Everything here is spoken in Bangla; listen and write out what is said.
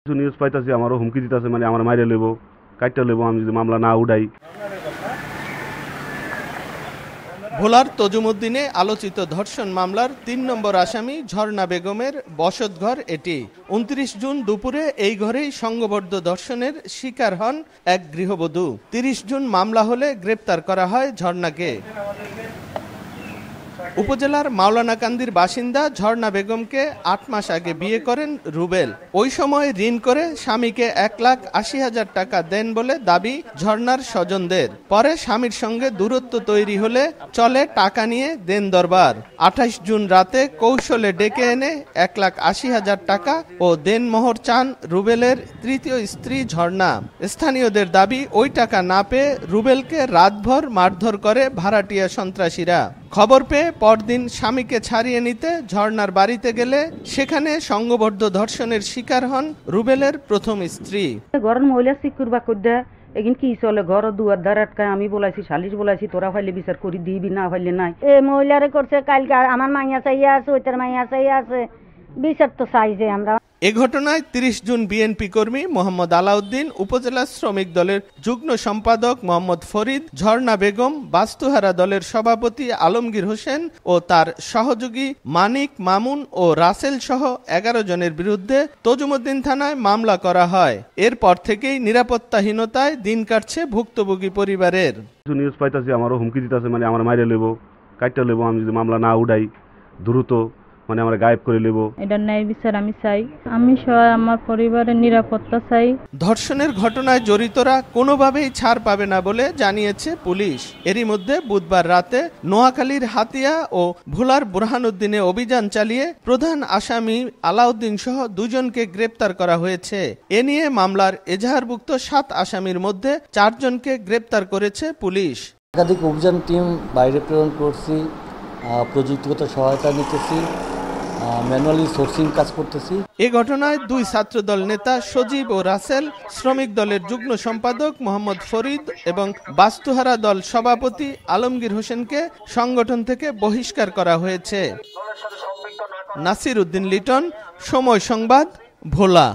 কিছু নিউজ পাইতাছি আমারও হুমকি দিতেছে, মানে আমার মাইরে লেব, কাইটা লেব আমি যদি মামলা না উঠাই। ভোলার তজুমুদ্দিনে আলোচিত ধর্ষণ মামলার ৩ নম্বর আসামি ঝর্ণা বেগমের বসতঘর এটি। ২৯ জুন দুপুরে এই ঘরেই সংঘবদ্ধ ধর্ষণের শিকার হন এক গৃহবধূ। ৩০ জুন মামলা হলে গ্রেপ্তার করা হয় ঝর্ণাকে। উপজেলার মাওলানাকান্দির বাসিন্দা ঝর্ণা বেগমকে ৮ মাস আগে বিয়ে করেন রুবেল। ওই সময় ঋণ করে স্বামীকে ১,৮০,০০০ টাকা দেন বলে দাবি ঝর্ণার স্বজনদের। পরে স্বামীর সঙ্গে দূরত্ব তৈরি হলে চলে টাকা নিয়ে দেন দরবার। ২৮ জুন রাতে কৌশলে ডেকে এনে ১,৮০,০০০ টাকা ও দেনমোহর চান রুবেলের তৃতীয় স্ত্রী ঝর্ণা। স্থানীয়দের দাবি ওই টাকা না পেয়ে রুবেলকে রাতভর মারধর করে ভাড়াটিয়া সন্ত্রাসীরা। খবর পেয়ে পরদিন স্বামীকে ছাড়িয়ে নিতে ঝর্ণার বাড়িতে গেলে সেখানে সংঘবদ্ধ ধর্ষণের শিকার হন রুবেলের প্রথম স্ত্রী। ঘরের মহিলা সিকুর বা কদ্দা এগিন কি চলে ঘর দুয়ার দ্বার আটকায় আমি বলাইছি সালিশ বলাইছি তোরা ফাইলে বিচার করি দিবি না ফাইলে নাই। এ মহিলারে করছে কালকে আমার মাইয়া চাইয়া আছে ওইটার মাইয়া চাইয়া আছে বিচার তো চাইছে আমরা। এ ঘটনায় ৩০ জুন বিএনপি কর্মী মোহাম্মদ আলাউদ্দিন, উপজেলা শ্রমিক দলের যুগ্ম সম্পাদক মোহাম্মদ ফরিদ, ঝর্ণা বেগম, বাস্তুহারা দলের সভাপতি আলমগীর হোসেন ও তার সহযোগী মানিক, মামুন ও রাসেল সহ ১১ জনের বিরুদ্ধে তজুমুদ্দিন থানায় মামলা করা হয়। এরপর থেকেই নিরাপত্তাহীনতায় দিন কাটছে ভুক্তভোগী পরিবারের। কিছু নিউজ পাইতাছি আমারও হুমকি দিতেছে, মানে আমার মাইরে লেব, কাইটা লেব আমি যদি মামলা না উঠাই, দ্রুত মানে আমরা গায়েব করে লেব। এটা ন্যায় বিচার আমি চাই, আমি সহ আমার পরিবারের নিরাপত্তা চাই। ধর্ষণের ঘটনায় জড়িতরা কোনোভাবেই ছাড় পাবে না বলে জানিয়েছে পুলিশ। এরই মধ্যে বুধবার রাতে নোয়াখালীর হাতিয়া ও ভোলার বুরহানুদ্দিনে অভিযান চালিয়ে প্রধান আসামি আলাউদ্দিন সহ ২ জনকে গ্রেপ্তার করা হয়েছে। এ নিয়ে মামলার এজাহারভুক্ত ৭ আসামির মধ্যে ৪ জনকে গ্রেপ্তার করেছে পুলিশ। একাধিক অভিযান টিম বাইরে প্রেরণ করছি, প্রযুক্তিগত সহায়তা নিতেছি, ম্যানুয়ালি সোর্সিং কাজ করতেছি। এ ঘটনায় ২ ছাত্রদল নেতা সজীব ও রাসেল, শ্রমিক দলের যুগ্ম সম্পাদক মোহাম্মদ ফরিদ এবং বাস্তুহারা দল সভাপতি আলমগীর হোসেনকে সংগঠন থেকে বহিষ্কার করা হয়েছে। নাসির উদ্দিন লিটন, সময় সংবাদ, ভোলা।